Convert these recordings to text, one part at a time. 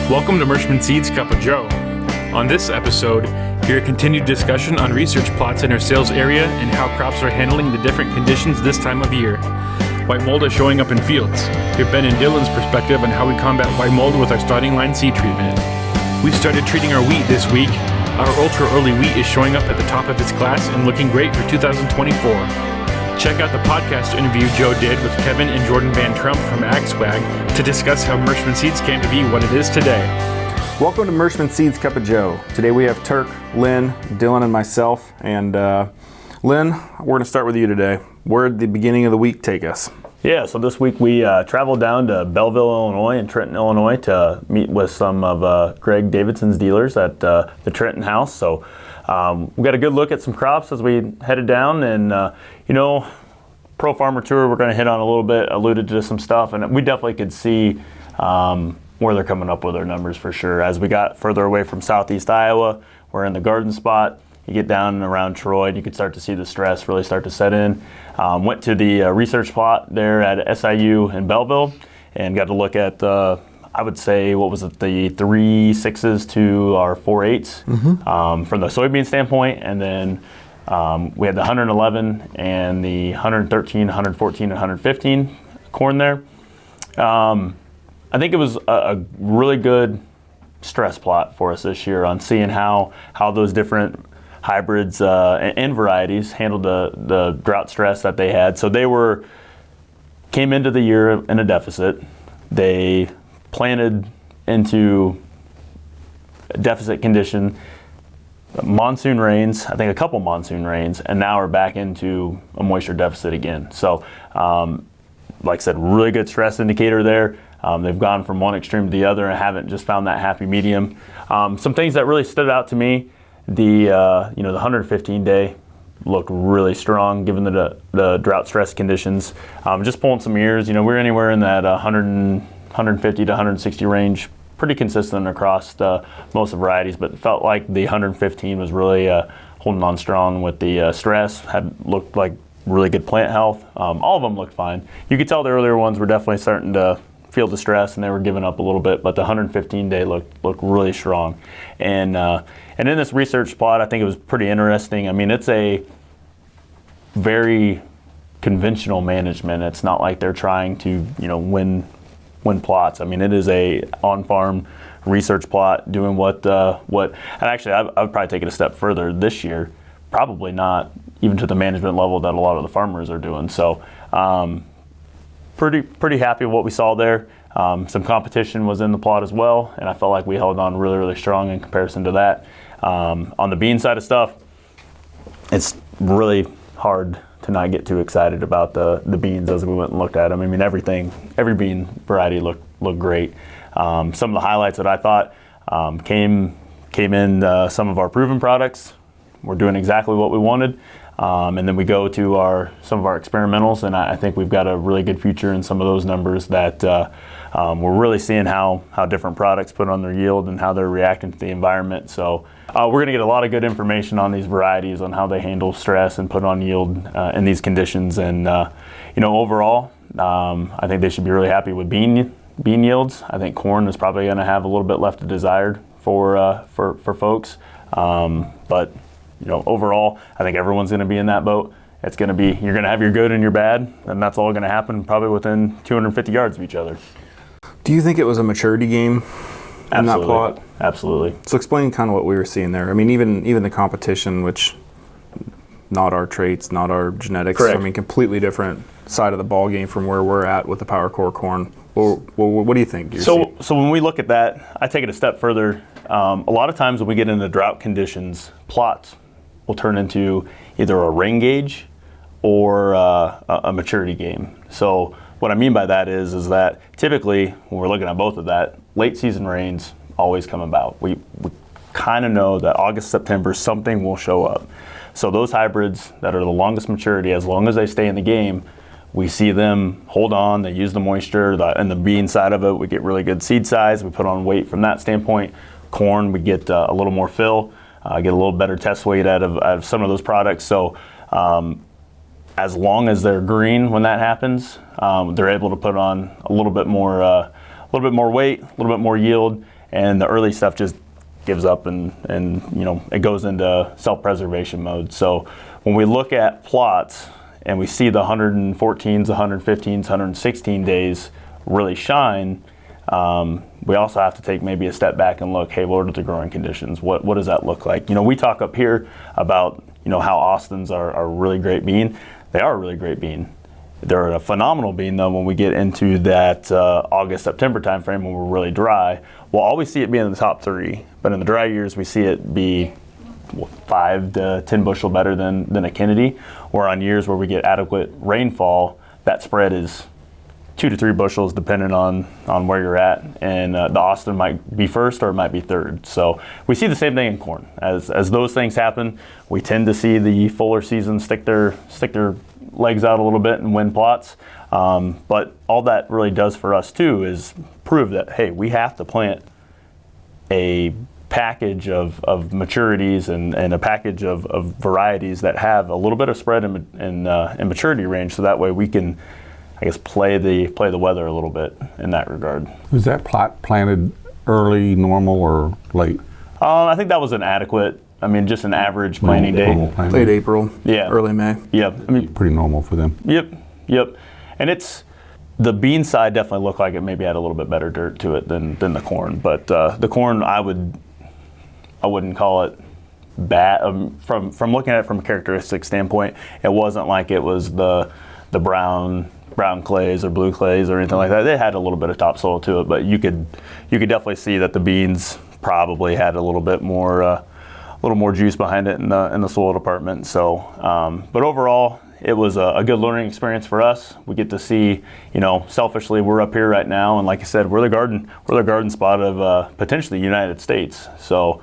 Welcome to Mershman Seeds Cup of Joe. On this episode, hear a continued discussion on research plots in our sales area and how crops are handling the different conditions this time of year. White mold is showing up in fields. Hear Ben and Dylan's perspective on how we combat white mold with our starting line seed treatment. We started treating our wheat this week. Our Ulta-Early wheat is showing up at the top of its class and looking great for 2024. Check out the podcast interview Joe did with Kevin and Jordan Van Trump from AgSwag to discuss how Mershman Seeds came to be what it is today. Welcome to Mershman Seeds Cup of Joe. Today we have Turk, Lynn, Dylan, and myself. And Lynn, we're going to start with you today. Where'd the beginning of the week take us? Yeah, so this week we traveled down to Belleville, Illinois and Trenton, Illinois to meet with some of Greg Davidson's dealers at the Trenton house. So we got a good look at some crops as we headed down, and Pro Farmer Tour we're going to hit on a little bit, alluded to some stuff, and we definitely could see where they're coming up with their numbers for sure. As we got further away from southeast Iowa, we're in the garden spot. You get down and around Troy, and you could start to see the stress really start to set in. Went to the research plot there at SIU in Belleville and got to look at I would say, what was it, the 3 6s to our 4 8s from the soybean standpoint. And then we had the 111 and the 113, 114, and 115 corn there. I think it was a really good stress plot for us this year on seeing how those different hybrids and varieties handled the drought stress that they had. So they came into the year in a deficit. They planted into deficit condition, monsoon rains, I think a couple monsoon rains, and now we're back into a moisture deficit again. So, like I said, really good stress indicator there. They've gone from one extreme to the other and haven't just found that happy medium. Some things that really stood out to me, the 115 day looked really strong given the drought stress conditions. Just pulling some ears, we're anywhere in that 150 to 160 range, pretty consistent across most of the varieties, but it felt like the 115 was really holding on strong with the stress, looked like really good plant health. All of them looked fine. You could tell the earlier ones were definitely starting to feel the stress and they were giving up a little bit, but the 115 day looked really strong. And in this research plot, I think it was pretty interesting. I mean, it's a very conventional management. It's not like they're trying to, win plots. I mean, it is a on-farm research plot doing what, and actually I would probably take it a step further this year, probably not even to the management level that a lot of the farmers are doing. So pretty happy with what we saw there. Some competition was in the plot as well, and I felt like we held on really, really strong in comparison to that. On the bean side of stuff, it's really hard to not get too excited about the beans as we went and looked at them. I mean, every bean variety looked great. Some of the highlights that I thought came in some of our proven products. We're doing exactly what we wanted. And then we go to some of our experimentals, and I think we've got a really good future in some of those numbers that we're really seeing how different products put on their yield and how they're reacting to the environment. So we're going to get a lot of good information on these varieties, on how they handle stress and put on yield in these conditions. And overall, I think they should be really happy with bean yields. I think corn is probably going to have a little bit left to desired for folks, but overall, I think everyone's going to be in that boat. It's going to be, you're going to have your good and your bad, and that's all going to happen probably within 250 yards of each other. Do you think it was a maturity game in that plot? Absolutely. So explain kind of what we were seeing there. I mean, even the competition, which not our traits, not our genetics. Correct. I mean, completely different side of the ball game from where we're at with the Power Core corn. Well, what do you think? So when we look at that, I take it a step further. A lot of times when we get into drought conditions, plots will turn into either a rain gauge or a maturity game. So what I mean by that is that typically when we're looking at both of that, late season rains always come about. We kind of know that August, September, something will show up. So those hybrids that are the longest maturity, as long as they stay in the game, we see them hold on, they use the moisture, and the bean side of it, we get really good seed size, we put on weight from that standpoint. Corn, we get a little more fill, get a little better test weight out of some of those products. So as long as they're green when that happens, they're able to put on a little bit more weight, a little bit more yield, and the early stuff just gives up and it goes into self-preservation mode. So when we look at plots and we see the 114s, 115s, 116 days really shine, we also have to take maybe a step back and look, hey, what are the growing conditions? What does that look like? We talk up here about how Austins are a really great bean. They are a really great bean. They're a phenomenal bean though when we get into that August, September timeframe when we're really dry. We'll always see it be in the top 3, but in the dry years we see it be 5 to 10 bushel better than a Kennedy, or on years where we get adequate rainfall, that spread is 2 to 3 bushels depending on where you're at, and the Austin might be first or it might be third. So we see the same thing in corn. As those things happen, we tend to see the fuller seasons stick their legs out a little bit and win plots. But all that really does for us too is prove that, hey, we have to plant a package of maturities and a package of varieties that have a little bit of spread in maturity range, so that way we can, I guess, play the weather a little bit in that regard. Was that plot planted early, normal, or late? I think that was an adequate, just an average planting date. Late April, Yeah. early May. Yeah, Pretty normal for them. Yep. And the bean side definitely looked like it maybe had a little bit better dirt to it than the corn. But the corn, I wouldn't call it bad. From looking at it from a characteristic standpoint, it wasn't like it was the brown clays or blue clays or anything like that. They had a little bit of topsoil to it, but you could definitely see that the beans probably had a little bit more juice behind it in the soil department. So, but overall, it was a good learning experience for us. We get to see, selfishly, we're up here right now, and like I said, we're the garden spot of potentially the United States. So.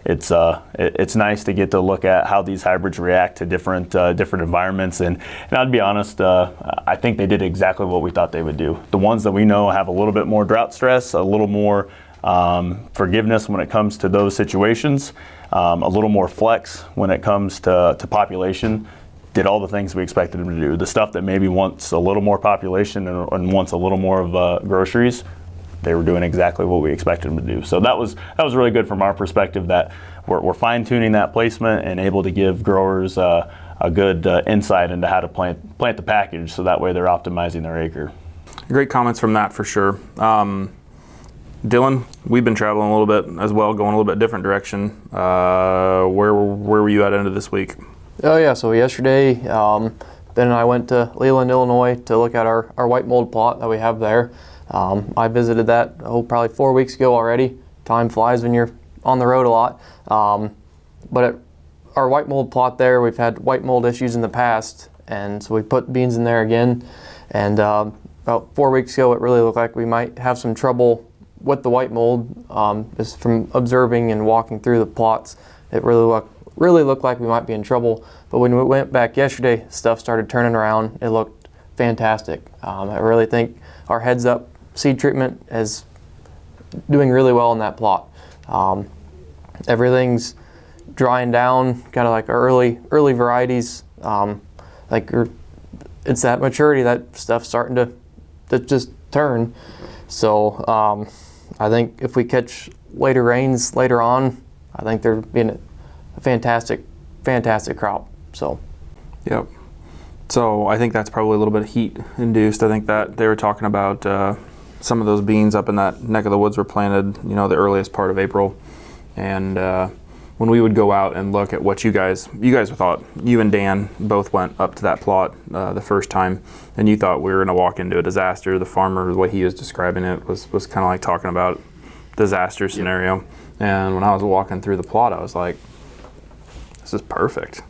It's nice to get to look at how these hybrids react to different environments, and I'd be honest, I think they did exactly what we thought they would do. The ones that we know have a little bit more drought stress, a little more forgiveness when it comes to those situations, a little more flex when it comes to population, did all the things we expected them to do. The stuff that maybe wants a little more population and wants a little more of groceries, they were doing exactly what we expected them to do. So that was really good from our perspective, that we're fine-tuning that placement and able to give growers a good insight into how to plant the package, so that way they're optimizing their acre. Great comments from that for sure. Dylan, we've been traveling a little bit as well, going a little bit different direction. Where were you at end of this week? Oh yeah, so yesterday, Ben and I went to Leland, Illinois to look at our white mold plot that we have there. I visited that probably 4 weeks ago already. Time flies when you're on the road a lot. But at our white mold plot there, we've had white mold issues in the past, and so we put beans in there again. And about 4 weeks ago, it really looked like we might have some trouble with the white mold. Just from observing and walking through the plots, it really looked like we might be in trouble. But when we went back yesterday, stuff started turning around. It looked fantastic. I really think our heads up seed treatment is doing really well in that plot. Everything's drying down, kind of like our early varieties. It's that maturity, that stuff's starting to just turn. So I think if we catch later rains later on, I think there'll be a fantastic crop. So. Yep. So I think that's probably a little bit of heat induced. I think that they were talking about some of those beans up in that neck of the woods were planted, the earliest part of April. And when we would go out and look at what you guys thought, you and Dan both went up to that plot the first time, and you thought we were going to walk into a disaster. The farmer, the way he was describing it, was kind of like talking about disaster scenario. Yep. And when I was walking through the plot, I was like, this is perfect.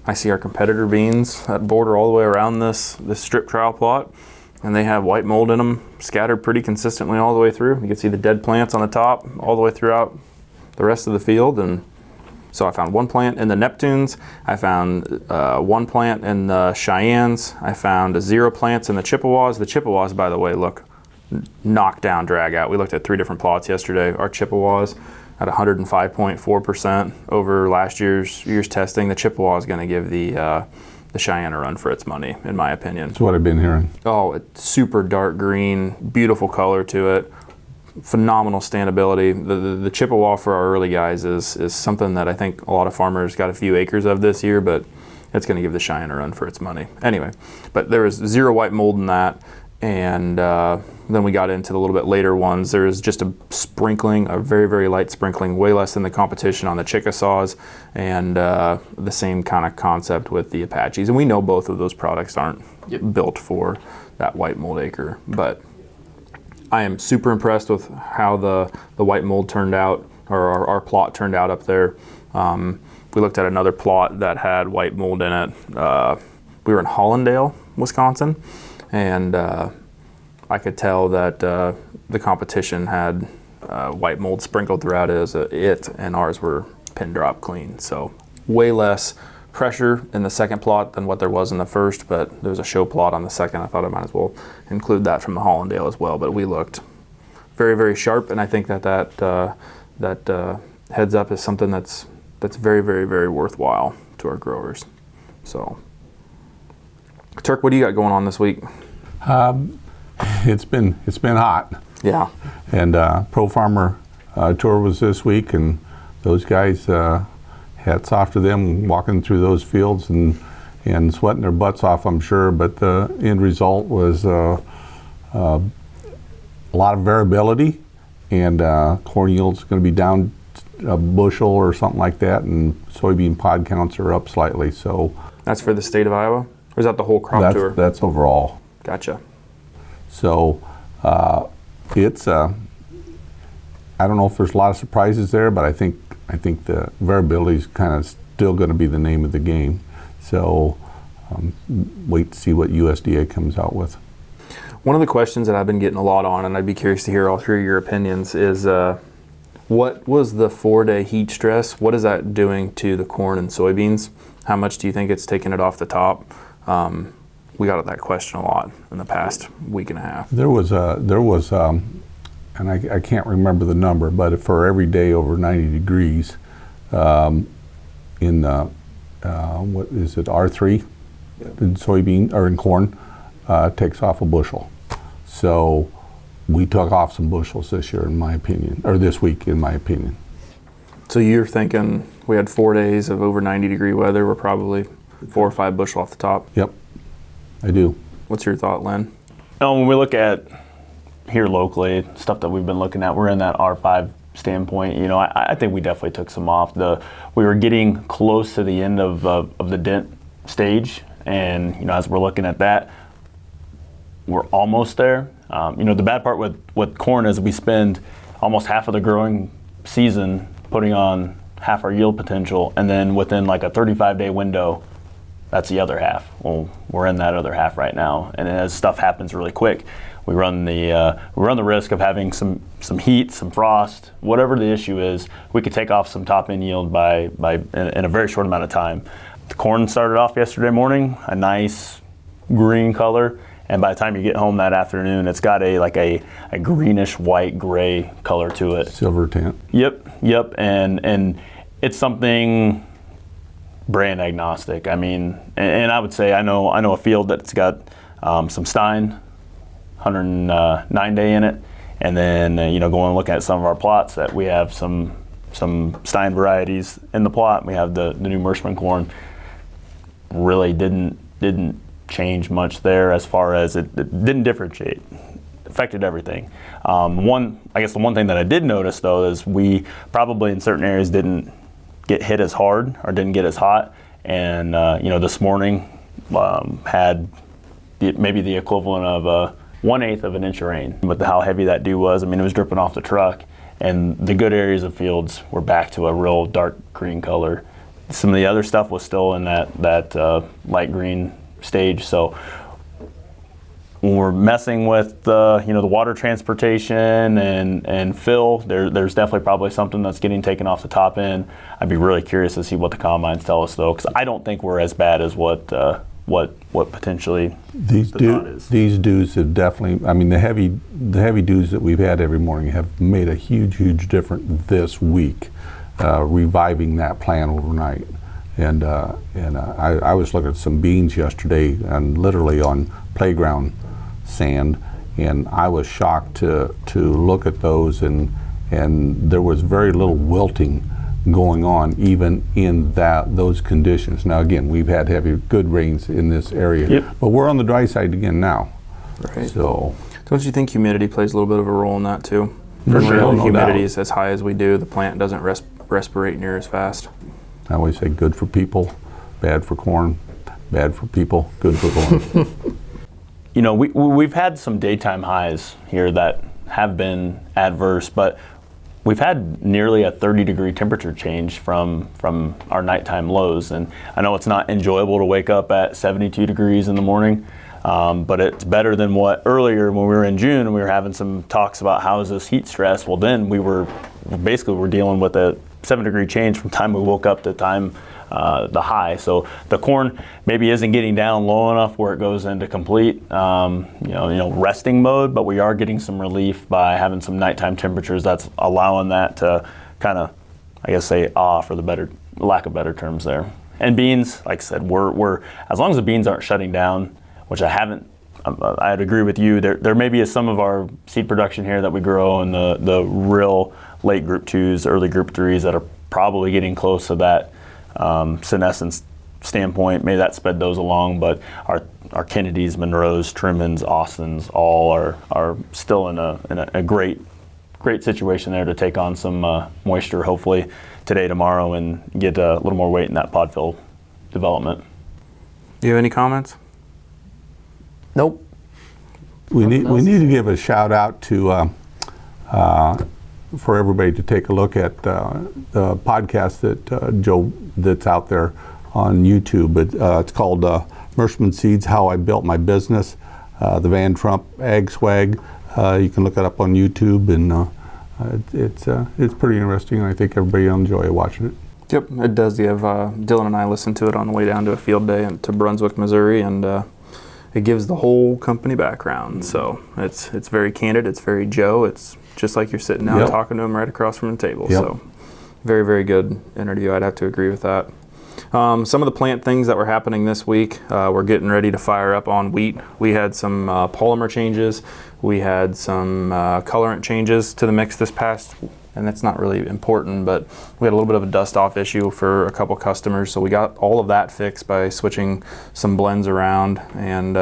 I see our competitor beans that border all the way around this strip trial plot, and they have white mold in them scattered pretty consistently all the way through. You can see the dead plants on the top all the way throughout the rest of the field. And so I found one plant in the Neptunes, I found one plant in the Cheyennes, I found 0 plants in the Chippewas. The Chippewas, by the way, look knocked down, drag out. We looked at 3 different plots yesterday. Our Chippewas at 105.4% over last year's testing. The Chippewa is going to give the Cheyenne a run for its money, in my opinion. That's what I've been hearing. Oh, it's super dark green, beautiful color to it. phenomenal standability. The Chippewa for our early guys is something that I think a lot of farmers got a few acres of this year, but it's going to give the Cheyenne a run for its money. Anyway, but there was zero white mold in that, and then we got into the little bit later ones. There's just a sprinkling, a very, very light sprinkling, way less than the competition on the Chickasaws, and the same kind of concept with the Apaches. And we know both of those products aren't built for that white mold acre, but I am super impressed with how the white mold turned out, or our plot turned out up there. We looked at another plot that had white mold in it. We were in Hollandale, Wisconsin, and I could tell that the competition had white mold sprinkled throughout it, and ours were pin drop clean. So way less pressure in the second plot than what there was in the first, but there was a show plot on the second. I thought I might as well include that from the Hollandale as well, but we looked very, very sharp, and I think that heads up is something that's very, very, very worthwhile to our growers. So, Turk, what do you got going on this week? It's been hot. Yeah. And Pro Farmer Tour was this week, and those guys, hats off to them walking through those fields and sweating their butts off, I'm sure. But the end result was a lot of variability, and corn yield's going to be down a bushel or something like that, and soybean pod counts are up slightly. So that's for the state of Iowa, or is that the whole crop tour? That's overall. Gotcha. So it's I don't know if there's a lot of surprises there, but I think the variability is kind of still going to be the name of the game. So wait to see what USDA comes out with. One of the questions that I've been getting a lot on, and I'd be curious to hear all three of your opinions, is what was the 4-day heat stress? What is that doing to the corn and soybeans? How much do you think it's taking it off the top? We got that question a lot in the past week and a half. There was and I can't remember the number, but for every day over 90 degrees, in what is it, R3 in soybean or in corn, takes off a bushel. So we took off some bushels this year, in my opinion, or this week, in my opinion. So you're thinking we had 4 days of over 90 degree weather, we're probably 4 or 5 bushel off the top? Yep, I do. What's your thought, Len? When we look at here locally, stuff that we've been looking at, we're in that R5 standpoint. I think we definitely took some off. We were getting close to the end of the dent stage, and as we're looking at that, we're almost there. The bad part with corn is we spend almost half of the growing season putting on half our yield potential, and then within like a 35-day window, that's the other half. Well, we're in that other half right now, and as stuff happens really quick, we run the risk of having some heat, some frost, whatever the issue is. We could take off some top end yield by in a very short amount of time. The corn started off yesterday morning, a nice green color, and by the time you get home that afternoon, it's got a greenish white gray color to it. Silver tint. Yep, and it's something brand agnostic. I mean, and I would say I know a field that's got some Stein 109 day in it, and then going and looking at some of our plots that we have some Stein varieties in the plot. We have the new Mershman corn. Really didn't change much there as far as it didn't differentiate. Affected everything. The one thing that I did notice though is we probably in certain areas didn't get hit as hard or didn't get as hot, and this morning had maybe the equivalent of 1/8 of an inch of rain. With how heavy that dew was, I mean, it was dripping off the truck, and the good areas of fields were back to a real dark green color. Some of the other stuff was still in that light green stage. So when we're messing with the water transportation and fill, there's definitely probably something that's getting taken off the top end. I'd be really curious to see what the combines tell us though, because I don't think we're as bad as what potentially these dews have definitely. I mean, the heavy dews that we've had every morning have made a huge difference this week, reviving that plant overnight. And I was looking at some beans yesterday, and literally on playground sand, and I was shocked to look at those, and there was very little wilting going on even in those conditions. Now again, we've had heavy good rains in this area, but we're on the dry side again now. Right. So don't you think humidity plays a little bit of a role in that too? For sure, When no humidity doubt. is as high as we do, the plant doesn't respirate near as fast. I always say good for people, bad for corn, bad for people, good for corn. You know, we've had some daytime highs here that have been adverse, but we've had nearly a 30-degree temperature change from our nighttime lows. And I know it's not enjoyable to wake up at 72 degrees in the morning, but it's better than what earlier when we were in June and we were having some talks about how is this heat stress. Well, then we're dealing with a 7-degree change from time we woke up to time the high. So the corn maybe isn't getting down low enough where it goes into complete resting mode, but we are getting some relief by having some nighttime temperatures that's allowing that to kind of, I guess, say for the lack of better terms there. And beans, like I said, we're as long as the beans aren't shutting down, which I'd agree with you. There maybe is some of our seed production here that we grow in the real late group 2s, early group 3s that are probably getting close to that senescence standpoint. Maybe that sped those along, but our Kennedys, Monroes, Trimmans, Austins all are still in a great situation there to take on some moisture hopefully today, tomorrow, and get a little more weight in that pod fill development. Do you have any comments? Nope. We need to give a shout out to for everybody to take a look at the podcast that Joe that's out there on YouTube. It's called Mershman Seeds: How I Built My Business. The Van Trump AgSwag. You can look it up on YouTube, and it's pretty interesting. And I think everybody will enjoy watching it. Yep, it does. You have Dylan and I listened to it on the way down to a field day to Brunswick, Missouri, and it gives the whole company background. So it's very candid. It's very Joe. It's just like you're sitting down talking to him right across from the table. Yep. So very, very good interview. I'd have to agree with that. Some of the plant things that were happening this week, we're getting ready to fire up on wheat. We had some polymer changes. We had some colorant changes to the mix this past, and that's not really important, but we had a little bit of a dust off issue for a couple customers. So we got all of that fixed by switching some blends around, and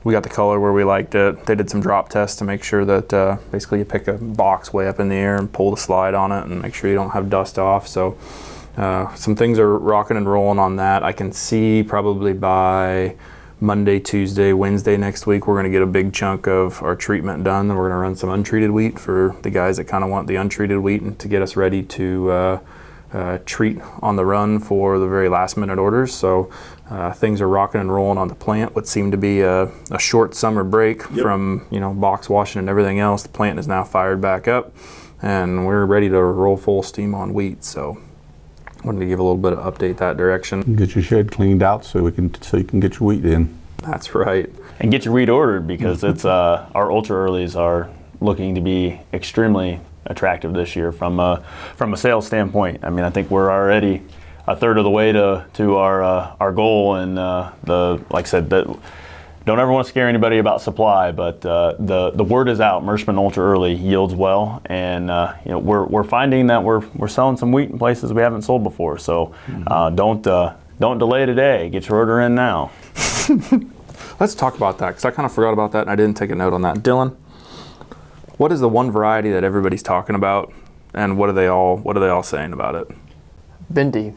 we got the color where we liked it. They did some drop tests to make sure that basically you pick a box way up in the air and pull the slide on it and make sure you don't have dust off. So some things are rocking and rolling on that. I can see probably by Monday, Tuesday, Wednesday next week, we're going to get a big chunk of our treatment done. Then we're going to run some untreated wheat for the guys that kind of want the untreated wheat and to get us ready to treat on the run for the very last minute orders. So things are rocking and rolling on the plant. What seemed to be a short summer break from box washing and everything else, the plant is now fired back up, and we're ready to roll full steam on wheat. So wanted to give a little bit of update that direction. Get your shed cleaned out so you can get your wheat in. That's right. And get your wheat ordered, because it's our Ulta-Earlys are looking to be extremely attractive this year from a sales standpoint. I mean, I think we're already a third of the way to our goal, and like I said, that don't ever want to scare anybody about supply, but the word is out. Mershman Ulta-Early yields well, and we're finding that we're selling some wheat in places we haven't sold before. So don't delay today. Get your order in now. Let's talk about that, because I kind of forgot about that and I didn't take a note on that. Dylan, what is the one variety that everybody's talking about, and what are they all saying about it? Binti.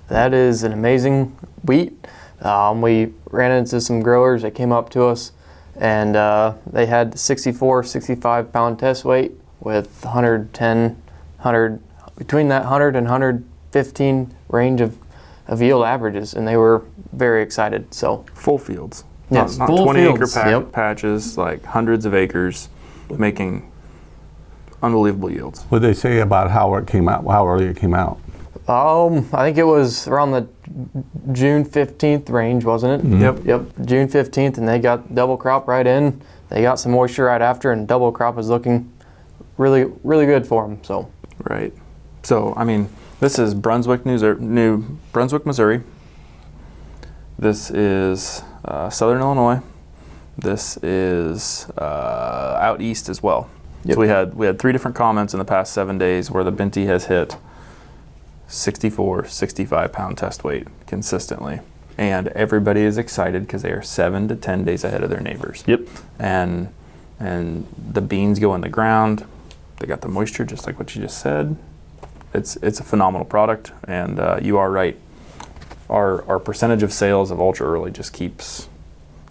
That is an amazing wheat. We ran into some growers that came up to us, and they had 64, 65 pound test weight with 110, between that 100 and 115 range of yield averages, and they were very excited. So full fields. Yes, not full 20 fields. acre Yep. patches, like hundreds of acres, making unbelievable yields. What did they say about how early it came out? I think it was around the June 15th range, wasn't it? Mm-hmm. Yep, June 15th, and they got double crop right in. They got some moisture right after, and double crop is looking really, really good for them. So Right. So, I mean, this is New Brunswick, Missouri. This is Southern Illinois. This is out east as well. Yep. So we had 3 different comments in the past 7 days where the Binti has hit 64, 65 pound test weight consistently. And everybody is excited because they are 7 to 10 days ahead of their neighbors. Yep. And the beans go in the ground. They got the moisture, just like what you just said. It's a phenomenal product, and you are right. Our percentage of sales of Ulta-Early just keeps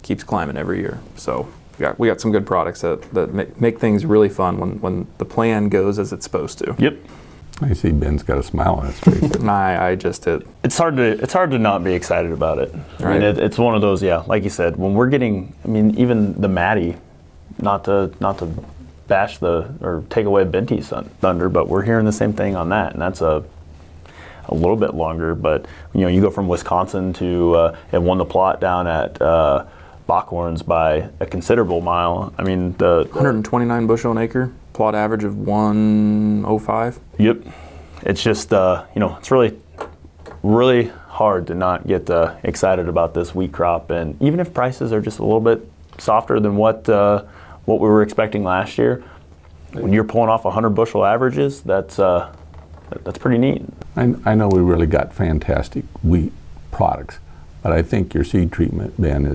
climbing every year. So we got some good products that make things really fun when the plan goes as it's supposed to. Yep. I see Ben's got a smile on his face. I just did. It's hard to not be excited about it. I mean, Right. it's one of those, yeah, like you said, when we're getting, I mean, even the Maddie, not to bash or take away Binti's thunder, but we're hearing the same thing on that, and that's a little bit longer. But you go from Wisconsin to it won the plot down at Bockhorns by a considerable mile. I mean, the 129 bushel an acre, plot average of 105. Yep. It's just, it's really hard to not get excited about this wheat crop. And even if prices are just a little bit softer than what we were expecting last year, when you're pulling off 100 bushel averages, that's pretty neat. I know we really got fantastic wheat products, but I think your seed treatment, Ben,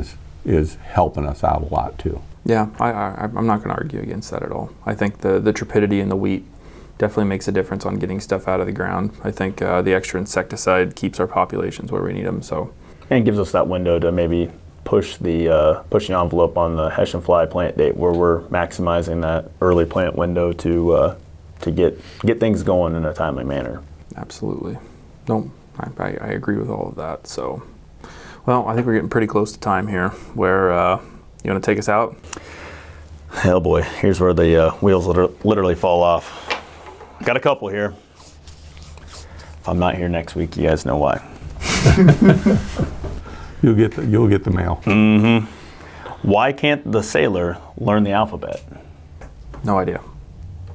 is helping us out a lot too. Yeah, I'm not going to argue against that at all. I think the tripidity in the wheat definitely makes a difference on getting stuff out of the ground. I think the extra insecticide keeps our populations where we need them. So, and it gives us that window to maybe push the envelope on the Hessian fly plant date, where we're maximizing that early plant window to get things going in a timely manner. absolutely. No, I agree with all of that. So, well, I think we're getting pretty close to time here. Where you want to take us out? Hell boy, here's where the wheels literally fall off. Got a couple here. If I'm not here next week, you guys know why. You'll get the mail. Mm-hmm. Why can't the sailor learn the alphabet? No idea.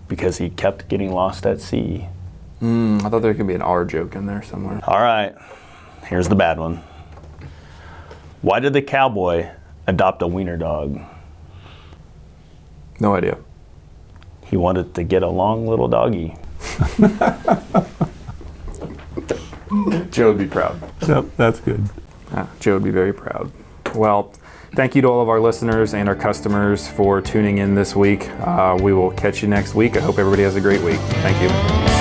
Because he kept getting lost at sea. I thought there could be an R joke in there somewhere. All right, here's the bad one. Why did the cowboy adopt a wiener dog? No idea. He wanted to get a long little doggy. Joe would be proud. Yep, that's good. Joe would be very proud. Well, thank you to all of our listeners and our customers for tuning in this week. We will catch you next week. I hope everybody has a great week. Thank you.